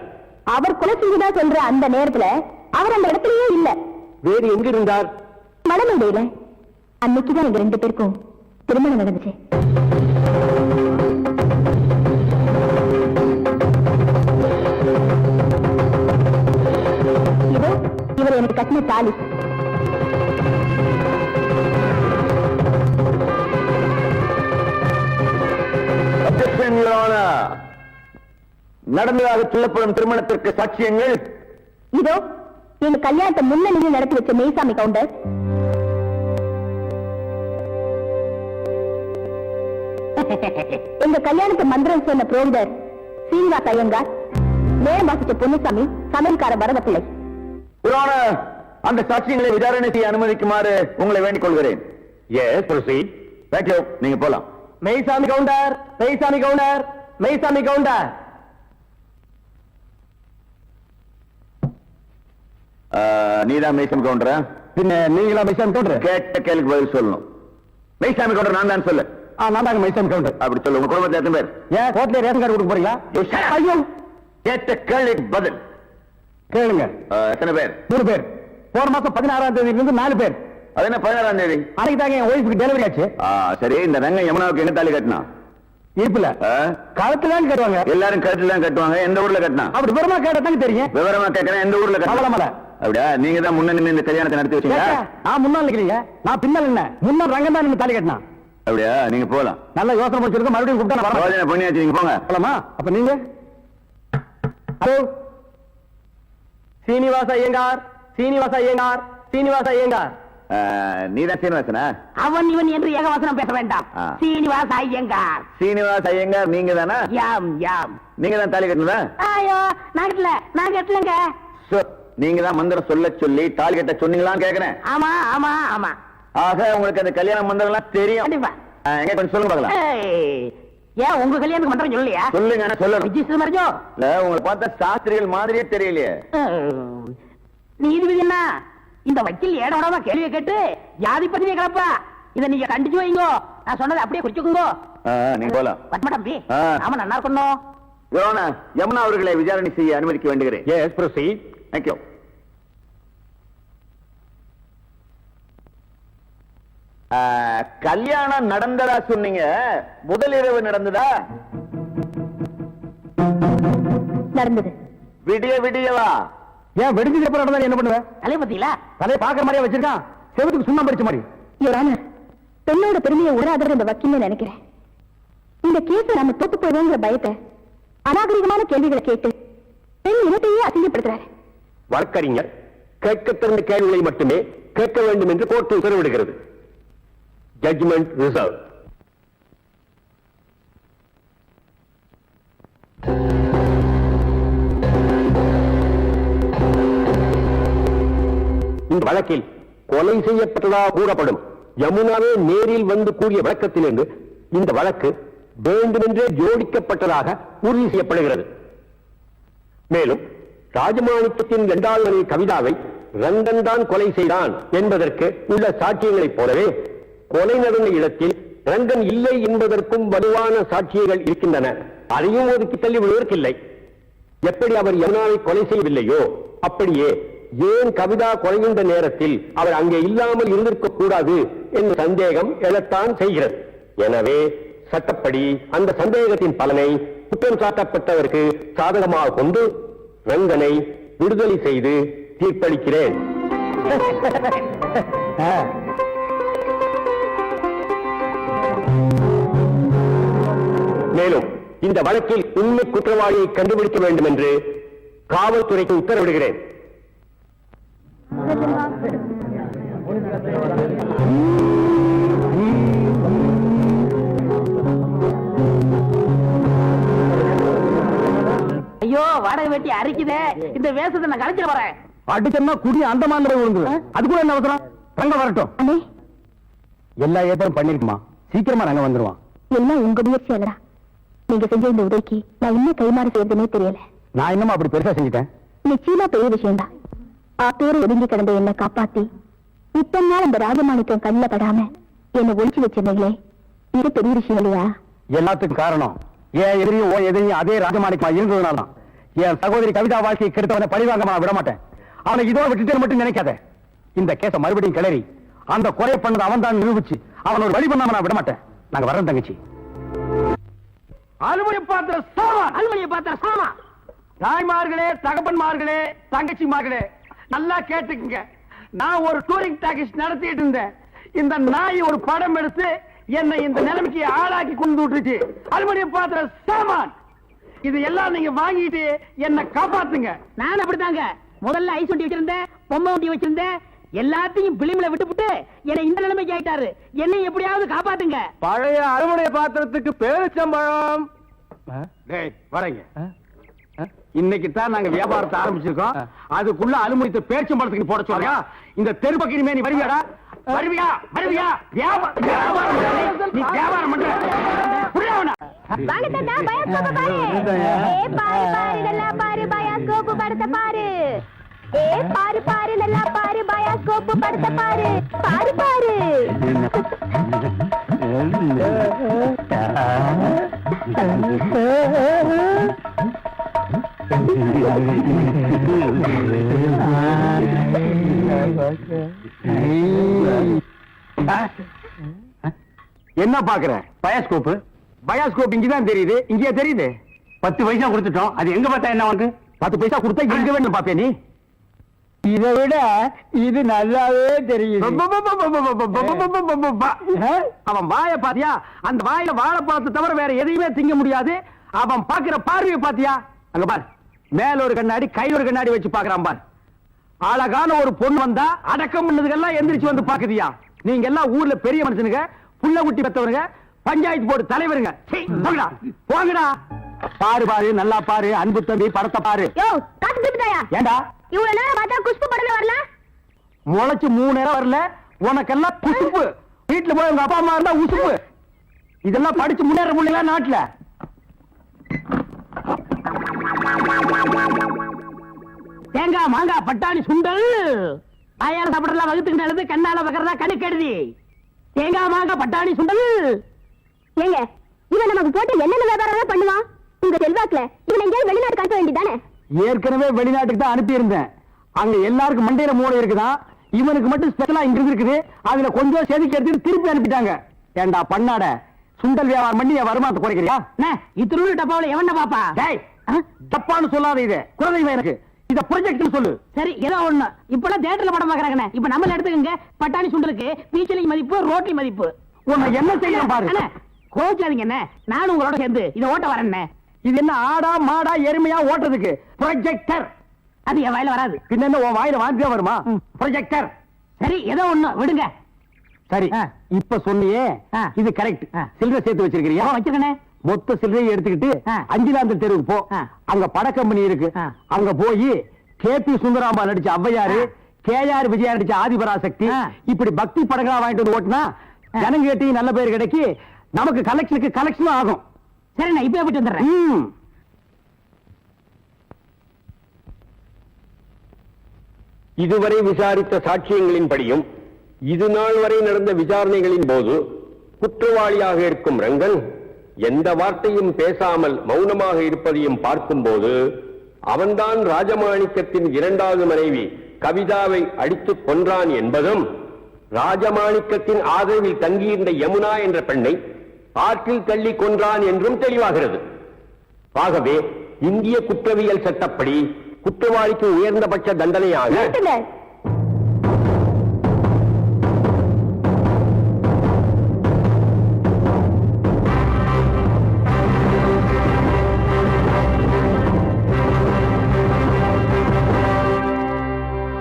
C: அவர் கொலை செஞ்சதா சொல்ற அந்த நேரத்துல அவர் அந்த இடத்துலயே இல்ல.
D: வேறு எங்க இருந்தார்?
C: மனமேடையில. அன்னைக்குதான் எங்க 2 பேருக்கும் திருமணம் நடந்துச்சு. இதோ இவர் எனக்கு கட்டின தாலி.
D: Objection, Your Honor. நடந்ததாக சொல்லப்படும் திருமணத்திற்கு சாட்சியங்கள்
C: இதோ எங்க கல்யாணத்தை முன்னணியில் நடத்தி வச்ச மெய்சாமி கவுண்டர், எங்க கல்யாணத்தை மந்திரம் சொன்ன புரோகிதர் சீனிவாச ஐயங்கார், நேரம் வாசிச்ச பொன்னுசாமி, சமையல்கார வரதப்பிள்ளை.
D: Your Honor, அந்த சாட்சியங்களை விசாரணை செய்ய அனுமதிக்குமாறு உங்களை வேண்டிக் கொள்கிறேன். Yes, proceed. Thank you. நீங்க போலாம்.
B: மெய்சாமி கவுண்டர், மெய்சாமி கவுண்டர், மெய்சாமி கவுண்டர்.
D: நீதான் மெய்சாமி கவுண்டரா?
B: பின்ன நீங்களா மெய்சாமி கவுண்டர்?
D: கேட்ட கேள்விக்கு பதில் சொல்லணும். மெய்சாமி கவுண்டர் நான் தான் சொல்லு.
B: நான் தாங்க மெய்சாமி கவுண்டர்.
D: அப்படி சொல்லு. உங்க குடும்பத்துல எத்தனை பேர்?
B: ஏன் கோர்ட்ல ரேஷன் கார்டு கொடுக்க போறீங்களா?
D: ஐயோ, கேட்ட கேள்விக்கு பதில்
B: கேளுங்க.
D: எத்தனை பேர்?
B: 3 பேர். போன மாசம் 16ஆம் தேதியில இருந்து 4 பேர்.
D: அது என்ன 16ஆம் தேதி?
B: அன்னைக்கு தாங்க என் ஒய்ஃபுக்கு டெலிவரி ஆச்சு.
D: சரி, இந்த ரங்கம் யமுனாவுக்கு எங்க தாலி கட்டினா?
B: இருப்புல கழுத்துல கட்டுவாங்க.
D: எல்லாரும் கழுத்துல தான் கட்டுவாங்க. எந்த ஊர்ல கட்டினா?
B: அப்படி விவரமா கேட்டதாங்க தெரியும்.
D: விவரமா கேட்கறேன். எந்த ஊர்ல கட்டலாம்? அப்படியா? நீங்க தான் முன்ன இந்த கல்யாணத்தை நடத்தி வச்சீங்க.
B: நான் முன்னாள் நிக்கிறீங்க, நான் பின்னால் என்ன? முன்னாள் ரங்கம் தான் தாலி கட்டினா.
D: அப்படியா? நீங்க போலாம்.
B: நல்ல யோசனை முடிச்சிருக்க. மறுபடியும் கூப்பிட்டா
D: பண்ணியாச்சு. நீங்க போங்க.
B: போலாமா? அப்ப நீங்க ஹலோ, சீனிவாச ஐயங்கார், சீனிவாச ஐயங்கார், சீனிவாச ஐயங்கார்.
D: நீதான் சீனிவாசனா?
A: அவன் இவன் என்று ஏகவசனம் பேச வேண்டாம். சீனிவாச ஐயங்கார்.
D: சீனிவாச ஐயங்கார் நீங்க தானா?
A: யாம் யாம்.
D: நீங்க தான் தாலி கட்டினதா?
A: ஐயோ, நான் கட்டலங்க.
D: நீங்க தான் மந்திரம் சொல்ல சொல்லி தாலி கட்ட சொன்னீங்களான்னு கேக்குறேன்.
A: ஆமா ஆமா ஆமா.
D: ஆக உங்களுக்கு அந்த கல்யாண மந்திரம் எல்லாம் தெரியும்.
A: கண்டிப்பா.
D: எங்க கொஞ்சம் சொல்லுங்க பார்க்கலாம்.
A: ஏன் உங்க கல்யாணத்துக்கு மந்திரம் சொல்லலையா?
D: சொல்லுங்க. சொல்லணும்.
A: ரிஜிஸ்டர் மரஜோ
D: இல்ல, உங்களை பார்த்தா சாஸ்திரிகள் மாதிரியே தெரியலையே.
A: நீதிபதி என்ன இந்த வக்கீல் ஏடோடமா கேள்வியை கேட்டு ஜாதி பத்திரிகை கிளப்பா. இதை நீங்க கண்டிச்சு வைங்கோ. நான் சொன்னதை அப்படியே குறிச்சுக்குங்கோ.
D: நீங்க போலாம்.
A: பத்மா தம்பி, ஆமா நல்லா இருக்கணும்.
D: யமுனா அவர்களை விசாரணை செய்ய அனுமதிக்க வேண்டுகிறேன்.
B: Yes, proceed.
D: Thank you. கல்யாணம் நடந்ததா சொன்னீங்க, முதலிரவு நடந்ததா?
C: நடந்தது.
D: விடியவா?
B: ஏன் வெடிஞ்சது எப்ப நடந்தா என்ன பண்ணுவேன்?
A: தலைய பத்தியில
B: தலையை பாக்குற மாதிரியா வச்சிருக்கான்? செவத்துக்கு சுண்ணாம்பு அடிச்ச மாதிரி.
C: யுவர் ஆனர், பெண்ணோட பெருமையை உணராதவர் இந்த வக்கீல்னு நினைக்கிறேன். இந்த கேஸை நம்ம தோத்து போயிடுவோங்கிற பயத்தை அநாகரிகமான கேள்விகளை கேட்டு பெண் இனத்தையே அசிங்கப்படுத்துறாரு.
D: வழக்கறிஞர் கேட்க திறந்த கேள்விகளை மட்டுமே கேட்க வேண்டும் என்று கோர்ட்டு உத்தரவிடுகிறது. Judgement reserve. இந்த வழக்கில் கொலை செய்யப்பட்டதாக கூறப்படும் யமுனாவே நேரில் வந்து கூறிய விளக்கத்திலிருந்து இந்த வழக்கு வேண்டுமென்றே ஜோடிக்கப்பட்டதாக உறுதி செய்யப்படுகிறது. மேலும் ராஜமாணிக்கத்தின் 2வது மனைவி கவிதாவை ரங்கன் தான் கொலை செய்தான் என்பதற்கு உள்ள சாட்சியங்களைப் போலவே கொலை நடந்த இடத்தில் ரங்கன் இல்லை என்பதற்கும் வலுவான சாட்சியங்கள் இருக்கின்றன. அதையும் ஒதுக்கி தள்ளி விடுவதற்கில்லை. எப்படி அவர் யமுனாவை கொலை செய்யவில்லையோ அப்படியே ஏன் கவிதா கொலைகின்ற நேரத்தில் அவர் அங்கே இல்லாமல் இருந்திருக்க கூடாது என்ற சந்தேகம் எழத்தான் செய்கிறது. எனவே சட்டப்படி அந்த சந்தேகத்தின் பலனை குற்றம் சாட்டப்பட்டவருக்கு சாதகமாக கொண்டு ரங்கனை விடுதலை செய்து தீர்ப்பளிக்கிறேன். மேலும் இந்த வழக்கில் உண்மை குற்றவாளியை கண்டுபிடிக்க வேண்டும் என்று காவல்துறைக்கு உத்தரவிடுகிறேன்.
A: ஐயோ, வாடகை வெட்டி அரிக்குதே. இந்த வேஷத்தை நான் கலைச்சிட வரேன்.
B: அடிச்சோம்னா குடி அந்த மாதிரி விழுந்து. அது கூட என்ன அவசரம்? ரங்க வரட்டும்.
C: அண்ணே,
B: எல்லா ஏற்பாடும் பண்ணிருக்குமா? சீக்கிரமா ரங்க வந்துருவான்.
C: எல்லாம் உங்க முயற்சி அல்லடா. நீங்க செஞ்ச இந்த உதவிக்கு நான் இன்னும் கைமாறி செய்யறதுனே தெரியல.
B: நான் என்னமா அப்படி பெருசா செஞ்சுட்டேன்?
C: நிச்சயமா பெரிய விஷயம்தான். பேரு ஒதுங்கி கிடந்த என்ன காப்பாத்தி இத்தனை நாள் அந்த ராஜமாணிக்கம் கண்ணில் படாம என்ன ஒழிச்சு வச்சிருந்தீங்களே, இது பெரிய விஷயம் இல்லையா?
B: எல்லாத்துக்கும் காரணம் ஏன் எதிரியும் ஓ எதிரியும் அதே ராஜமாணிக்கமா இருந்ததுனால என் சகோதரி கவிதா வாழ்க்கையை கெடுத்தவனை பழிவாங்க நான் விட மாட்டேன். அவனை இதோட விட்டுட்டு மட்டும் நினைக்காத. இந்த கேஸ மறுபடியும் கிளறி அந்த கொலை பண்ணது அவன் தான் நிரூபிச்சு அவன் ஒரு வழி பண்ணாம நான் விட மாட்டேன். நாங்க வரோம் தங்கச்சி.
A: அலுமணி பாத்திர சாமா, அலுமணி பாத்திர சாமா. தாய்மார்களே, தகப்பன்மார்களே, தங்கச்சிமார்களே, நல்லா கேட்டுக்குங்க. நான் ஒரு டூரிங் டாக்கீஸ் நடத்திட்டு இருந்தேன். இந்த நாய் ஒரு படம் எடுத்து
B: என்னை இந்த நிலைமைக்கு ஆளாக்கி கொண்டு விட்டுருச்சு. அலுமினிய பாத்திர சாமான் இது எல்லாம் நீங்க வாங்கிட்டு என்ன காப்பாத்துங்க.
A: நான் அப்படித்தாங்க முதல்ல ஐஸ் ஒட்டி வச்சிருந்தேன், பொம்மை ஒட்டி வச்சிருந்தேன், எல்லாத்தையும் பிலிம்ல விட்டுப்புட்டு என்னை இந்த நிலைமைக்கு ஆயிட்டாரு. என்னை எப்படியாவது காப்பாத்துங்க.
B: பழைய அலுமினிய பாத்திரத்துக்கு பேரிச்சம்பழம். டேய் வரங்க, இன்னைக்கு தான் நாங்க வியாபாரத்தை ஆரம்பிச்சிருக்கோம். அதுக்குள்ள அலுமினியத்தை பேரிச்சம்பழத்துக்கு போட சொல்றியா? இந்த தெரு பக்கம் நீ வருவியாடா? வருவியா? வருவியா? வியாபாரம் நீ வியாபாரம் பண்ற புரியவனா?
C: வாங்க தாத்தா, பயாஸ்கோப் பாரு. ஏ பாரு பாரு நல்லா பாரு, பயாஸ்கோப் படத்தை பாரு. ஏ பாரு பாரு நல்லா பாரு, பயாஸ்கோப் படத்தை பாரு. பாரு பாரு.
B: என்ன பாக்குற? பயாஸ்கோப். பயாஸ்கோப் இங்கதான் தெரியுது. இங்கே தெரியுது. 10 பைசா கொடுத்துட்டோம். அது எங்க பார்த்தா என்ன உனக்கு? 10 பைசா கொடுத்தா எங்க வேணும் பாப்பே நீ? இதை விட இது நல்லாவே தெரியுது. அவன் வாய பாத்தியா? அந்த வாயில வாழைப்பழத்தை தவிர வேற எதையுமே திங்க முடியாது. அவன் பாக்குற பார்வையை பாத்தியா? அங்க பாரு, மேல ஒரு கண்ணாடி கையில ஒரு கண்ணாடி வச்சு பாக்குறான் பாரு. அழகான ஒரு பொண்ணு வந்தா அடக்கம் பண்ணதுக்கெல்லாம் எந்திரிச்சு வந்து பாக்குதியா? நீங்க எல்லாம் ஊர்ல பெரிய மனுஷனுங்க, புள்ள குட்டி பெத்தவருங்க, பஞ்சாயத்து போர்டு தலைவருங்க. போங்கடா போங்கடா. பாரு பாரு நல்லா பாரு, அன்பு தம்பி படத்தை பாரு. ஏண்டா
C: இவ்வளவு நேரம் பார்த்தா குஷ்பு படமே வரல?
B: முளைச்சு 3 நேரம் வரல, உனக்கெல்லாம் குசுப்பு. வீட்டுல போய் உங்க அப்பா அம்மா இருந்தா உசுப்பு. இதெல்லாம் படிச்சு முன்னேற முடியல நாட்டுல.
A: தேங்காய் மாங்காய் பட்டாணி சுண்டல் ஆயார சாப்பிடலாம் வகுத்துக்கு நல்லது, கண்ணால பக்கறதா கணக்கு எழுதி. தேங்காய் மாங்காய் பட்டாணி சுண்டல்.
C: ஏங்க இவன் நமக்கு போட்டு என்னென்ன வியாபாரம் பண்ணுவான்? உங்க செல்வாக்குல இவன் எங்கேயாவது வெளிநாடு காட்ட வேண்டியதானே?
B: ஏற்கனவே வெளிநாட்டுக்கு தான் அனுப்பி இருந்தேன். அங்க எல்லாருக்கும் மண்டையில மூளை இருக்குதான், இவனுக்கு மட்டும் ஸ்பெஷலா இங்க இருக்குது. அதுல கொஞ்சம் செதுக்கி எடுத்துட்டு திருப்பி அனுப்பிட்டாங்க. ஏண்டா பண்ணாட, சுண்டல் வியாபாரம் பண்ணி என் வருமானத்தை குறைக்கிறியா?
A: இத்திரு டப்பாவில எவன பாப்பா?
B: டேய் தப்பான்னு சொல்லாத. இது குழந்தைங்க எனக்கு இத ப்ரொஜெக்ட் சொல்லு.
A: சரி ஏதோ ஒண்ணு. இப்பெல்லாம் தியேட்டர்ல படம் பாக்குறாங்கண்ணே. இப்ப நம்மள எடுத்துக்கங்க. பட்டாணி சுண்டலுக்கு பீச்சலி மதிப்பு, ரோட்டி மதிப்பு.
B: உன்னை என்ன செய்யணும் பாரு.
A: கோச்சாதீங்க என்ன, நானும் உங்களோட சேர்ந்து இதை ஓட்ட வரேன்.
B: இது என்ன ஆடா மாடா எருமையா ஓட்டுறதுக்கு? ப்ரொஜெக்டர்.
A: அது என் வாயில வராது.
B: பின்ன என்ன உன் வாயில வாந்தியா வருமா? ப்ரொஜெக்டர்.
A: சரி ஏதோ ஒண்ணு விடுங்க.
B: சரி இப்ப சொன்னியே இது கரெக்ட். சில்லறை சேர்த்து வச்சிருக்கிறியா?
A: வச்சிருக்கனே.
B: மொத்த சில்லறையை எடுத்துக்கிட்டு அஞ்சிலாந்த தெருவுக்கு போ. அங்க பட கம்பெனி இருக்கு. அங்க போய் கேபி சுந்தராம்பா நடிச்ச ஔவையாரு, கேஆர் விஜயா நடிச்ச ஆதிபராசக்தி, இப்படி பக்தி படங்களா வாங்கிட்டு வந்து ஓட்டுனா ஜனங்க கேட்டி நல்ல பேர் கிடைக்கி, நமக்கு கலெக்ஷனுக்கு கலெக்ஷனும் ஆகும்.
A: சரி நான் இப்ப போயிட்டு வந்துடுறேன்.
D: இதுவரை விசாரித்த சாட்சியங்களின்படியும் இது நாள் வரை நடந்த விசாரணைகளின் போது குற்றவாளியாக இருக்கும் ரங்கன் எந்த வார்த்தையும் பேசாமல் மௌனமாக இருப்பதையும் பார்க்கும்போது அவன்தான் ராஜமாணிக்கத்தின் 2வது மனைவி கவிதாவை அடித்துக் கொன்றான் என்பதும், ராஜமாணிக்கத்தின் ஆதரவில் தங்கியிருந்த யமுனா என்ற பெண்ணை ஆற்றில் தள்ளி கொன்றான் என்றும் தெளிவாகிறது. ஆகவே இந்திய குற்றவியல் சட்டப்படி குற்றவாளிக்கு உயர்ந்தபட்ச தண்டனையாக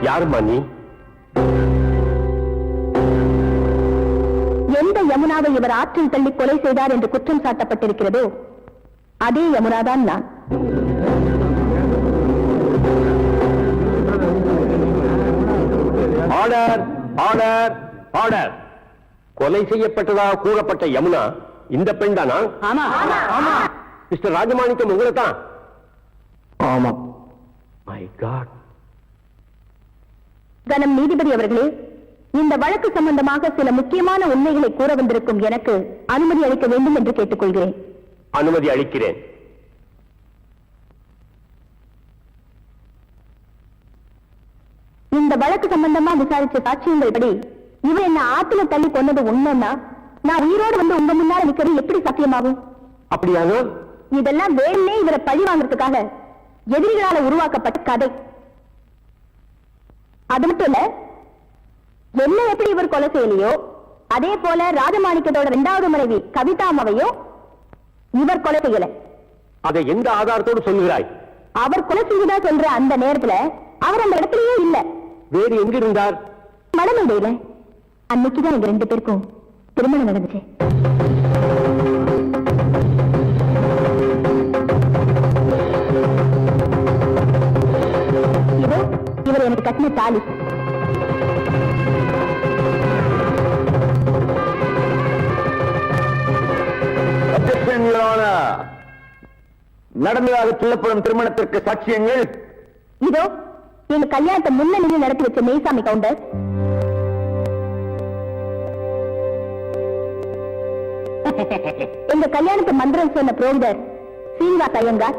D: யாருமா நீ?
C: எந்த யமுனாவை இவர் ஆற்றில் தள்ளி கொலை செய்தார் என்று குற்றம் சாட்டப்பட்டிருக்கிறதோ அதே யமுனாதான் நான்.
D: Order order order. கொலை செய்யப்பட்டதாக கூறப்பட்ட யமுனா இந்த பெண் தானா?
A: ஆமா ஆமா.
D: மிஸ்டர் ராஜமாணிக்கம் உங்களை தான்?
B: ஆமா.
D: My God.
C: கனம் நீதிபதி அவர்களே, இந்த வழக்கு சம்பந்தமாக சில முக்கியமான உண்மைகளை கூற வந்திருக்கும் எனக்கு அனுமதி அளிக்க வேண்டும் என்று கேட்டுக்கொள்கிறேன்.
D: அனுமதி அளிக்கிறேன்.
C: இந்த வழக்கு சம்பந்தமா விசாரிச்ச சாட்சியங்கள் படி இவர் என்ன ஆத்துல தள்ளி கொண்டது உண்மைன்னா நான் உயிரோடு வந்து உங்க முன்னால நிக்கிறது எப்படி சாத்தியமாகும்?
D: அப்படியாக
C: இதெல்லாம் வேணுமே இவரை பழி வாங்கறதுக்காக எதிரிகளால உருவாக்கப்பட்ட கதை. அது மட்டும் இல்ல, என்ன எப்படி இவர் கொலை செய்யலையோ அதே போல ராஜமாணிக்கத்தோட 2வது மனைவி கவிதாமாவையும் இவர் கொலை செய்யல.
D: அதை எந்த ஆதாரத்தோடு சொல்லுகிறாய்?
C: அவர் கொலை செய்ததா சொல்ற அந்த நேரத்துல அவர் அந்த இடத்துலயே இல்ல.
D: வேறு எங்க இருந்தார்?
C: மடமேடையில. அன்னைக்குதான் எங்க 2 பேருக்கும் திருமணம் நடந்துச்சு. இதோ இவர் எனக்கு கட்டின தாலி.
D: நடந்ததாக சொல்லப்படும் திருமணத்திற்கு சாட்சியங்கள்
C: இதோ எங்க கல்யாணத்தை முன்னணியில் நடத்தி வச்ச மெய்சாமி கவுண்டர், எங்க கல்யாணத்தை மந்திரம் சொன்ன புரோகிதர் சீனிவாச ஐயங்கார்,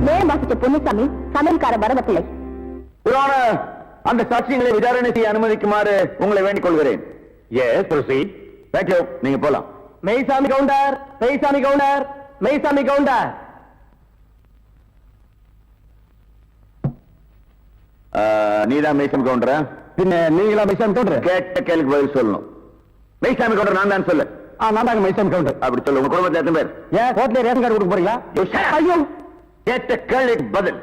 C: நேரம் வாசிச்ச பொன்னுசாமி, சமையல்கார வரதப்பிள்ளை.
D: அந்த சாட்சியங்களை விசாரணை செய்ய அனுமதிக்குமாறு உங்களை வேண்டிக் கொள்கிறேன். நீங்க போலாம்.
B: மெய்சாமி கவுண்டர், மெய்சாமி கவுண்டர், மெய்சாமி கவுண்டர்.
D: நீதான் மெய்சாமி கவுண்டரா?
B: பின்ன நீங்களா மெய்சாமி கவுண்டர்?
D: கேட்ட கேள்விக்கு பதில் சொல்லணும். மெய்சாமி கவுண்டர் நான் தான் சொல்லு.
B: நான் தாங்க மைசாமி கவுண்டர்.
D: அப்படி சொல்லு. உங்க குடும்பத்தில் எத்தனை பேர்?
B: ஏன் கோர்ட்ல ரேஷன் கார்டு கொடுக்க போறீங்களா?
D: ஐயோ, கேட்ட கேள்விக்கு பதில்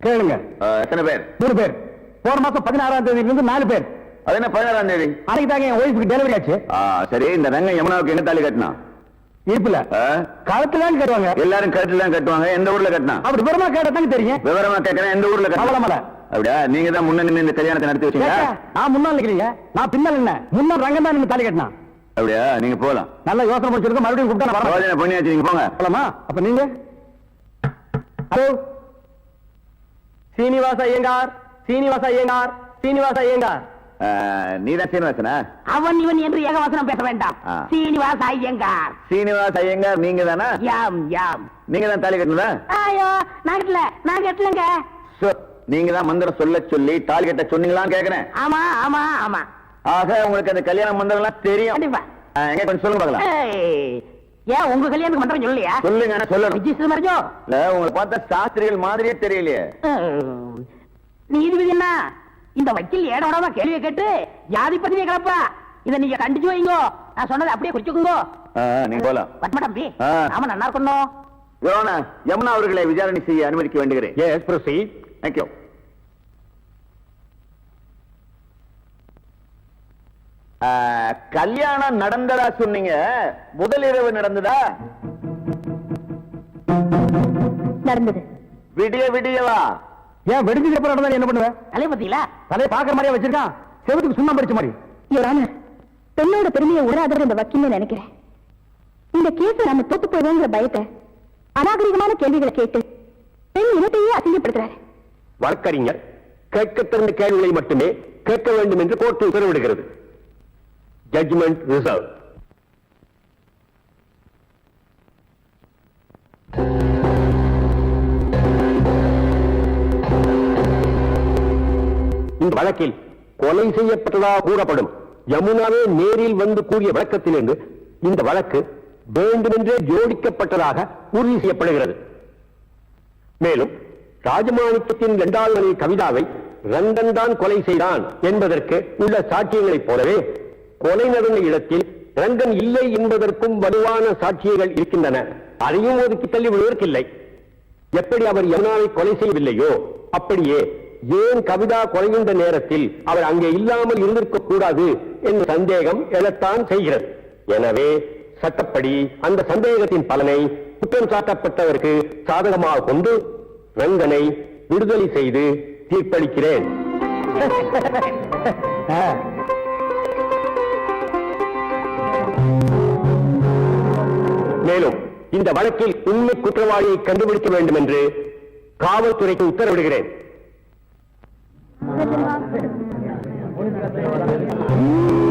B: கேளுங்க.
D: எத்தனை பேர்?
B: 3 பேர். போன மாசம் 16ஆம் தேதியில இருந்து 4 பேர்.
D: அது என்ன 16ஆம் தேதி?
B: அன்னைக்கு தாங்க என் ஒய்ஃபுக்கு டெலிவரி ஆச்சு.
D: சரி, இந்த ரங்கம் யமுனாவுக்கு என்ன தாலி கட்டினா?
B: இருப்புல கழுத்துல கட்டுவாங்க.
D: எல்லாரும் கழுத்துல தான் கட்டுவாங்க. எந்த ஊர்ல கட்டினா?
B: அப்படி விவரமா கேட்டதாங்க தெரியும்.
D: விவரமா கேட்கறேன். எந்த ஊர்ல கட்டினா? அப்படியா? நீங்க தான் முன்ன நின்று இந்த கல்யாணத்தை நடத்தி வச்சீங்க.
B: நான் முன்னாள் நிக்கிறீங்க, நான் பின்னால் என்ன? முன்னாள் ரங்கம் தான் நீங்க தாலி கட்டினா.
D: அப்படியா? நீங்க போலாம்.
B: நல்ல யோசனை முடிச்சிருக்க. மறுபடியும் கூப்பிட்டா
D: பண்ணியாச்சு. நீங்க போங்க.
B: போலாமா? அப்ப நீங்க ஹலோ, சீனிவாச ஐயங்கார், சீனிவாச ஐயங்கார், சீனிவாச ஐயங்கார்.
D: நீதான் சீனிவாசனா?
A: அவன் இவன் என்று ஏகவசனம் பேச வேண்டாம். சீனிவாச ஐயங்கார்.
D: சீனிவாச ஐயங்கார் நீங்க தானா?
A: யாம் யாம்.
D: நீங்க தான் தாலி கட்டினதா?
A: ஐயோ, நான் கட்டலங்க.
D: நீங்க தான் மந்திரம் சொல்ல சொல்லி தாலி கட்ட சொன்னீங்களான்னு கேக்குறேன்.
A: ஆமா ஆமா ஆமா.
D: ஆக உங்களுக்கு அந்த கல்யாண மந்திரம் எல்லாம் தெரியும்.
A: கண்டிப்பா.
D: எங்க கொஞ்சம் சொல்லுங்க பார்க்கலாம்.
A: ஏன் உங்க கல்யாணத்துக்கு மந்திரம் சொல்லலையா?
D: சொல்லுங்க. சொல்லணும்.
A: ரிஜிஸ்டர் மரஜோ
D: இல்ல, உங்களை பார்த்தா சாஸ்திரிகள் மாதிரியே தெரியலையே.
A: நீதிபதி என்ன இந்த வக்கீல் ஏடோடமா கேள்வியை கேட்டு ஜாதி பத்திரிகை கிளப்பா. இதை நீங்க கண்டிச்சு வைங்கோ. நான் சொன்னதை அப்படியே குறிச்சுக்குங்கோ.
D: நீங்க போலாம்.
A: பத்மா தம்பி, ஆமா நல்லா இருக்கணும்.
D: யமுனா அவர்களை விசாரணை செய்ய அனுமதிக்க வேண்டுகிறேன்.
B: Yes, proceed.
D: Thank you. கல்யாணம் நடந்ததா சொன்னீங்க, முதலிரவு நடந்ததா?
C: நடந்தது.
D: விடியவா?
B: ஏன் வெடிஞ்சதுக்கு அப்புறம் நடந்தா என்ன பண்ணுவேன்?
A: தலையை பத்தீங்களா?
B: தலையை பாக்குற மாதிரியா வச்சிருக்கான்? செவத்துக்கு சுண்ணாம்பு அடிச்ச மாதிரி.
C: பெண்ணோட பெருமையை உணராதவர் இந்த வக்கீல் நினைக்கிறேன். இந்த கேஸ் நம்ம தோத்து போயிடுங்கிற பயத்தை அநாகரிகமான கேள்விகளை கேட்டு பெண் இனத்தையே அசிங்கப்படுத்துறாரு.
D: வழக்கறிஞர் கேட்க திறந்த கேள்விகளை மட்டுமே கேட்க வேண்டும் என்று கோர்ட்டு உத்தரவிடுகிறது. Judgement reserve. இந்த வழக்கில் கொலை செய்யப்பட்டதாக கூறப்படும் யமுனாவே நேரில் வந்து கூறிய விளக்கத்திலிருந்து இந்த வழக்கு வேண்டுமென்றே ஜோடிக்கப்பட்டதாக உறுதி செய்யப்படுகிறது. மேலும் ராஜமாணிக்கத்தின் 2வது மனைவி கவிதாவை ரங்கன் தான் கொலை செய்தான் என்பதற்கு உள்ள சாட்சியங்களைப் போலவே கொலை நடந்த இடத்தில் ரங்கன் இல்லை என்பதற்கும் வலுவான சாட்சியங்கள் இருக்கின்றன. அதையும் ஒதுக்கி தள்ளி விடுவதற்கில்லை. எப்படி அவர் யமுனாவை கொலை செய்யவில்லையோ அப்படியே ஏன் கவிதா கொலைகின்ற நேரத்தில் அவர் அங்கே இல்லாமல் இருந்திருக்க கூடாது என்ற சந்தேகம் எழத்தான் செய்கிறது. எனவே சட்டப்படி அந்த சந்தேகத்தின் பலனை குற்றம் சாட்டப்பட்டவருக்கு சாதகமாக கொண்டு ரங்கனை விடுதலை செய்து தீர்ப்பளிக்கிறேன். மேலும் இந்த வழக்கில் உண்மை குற்றவாளியை கண்டுபிடிக்க வேண்டும் என்று காவல்துறைக்கு உத்தரவிடுகிறேன்.
C: Mm-hmm.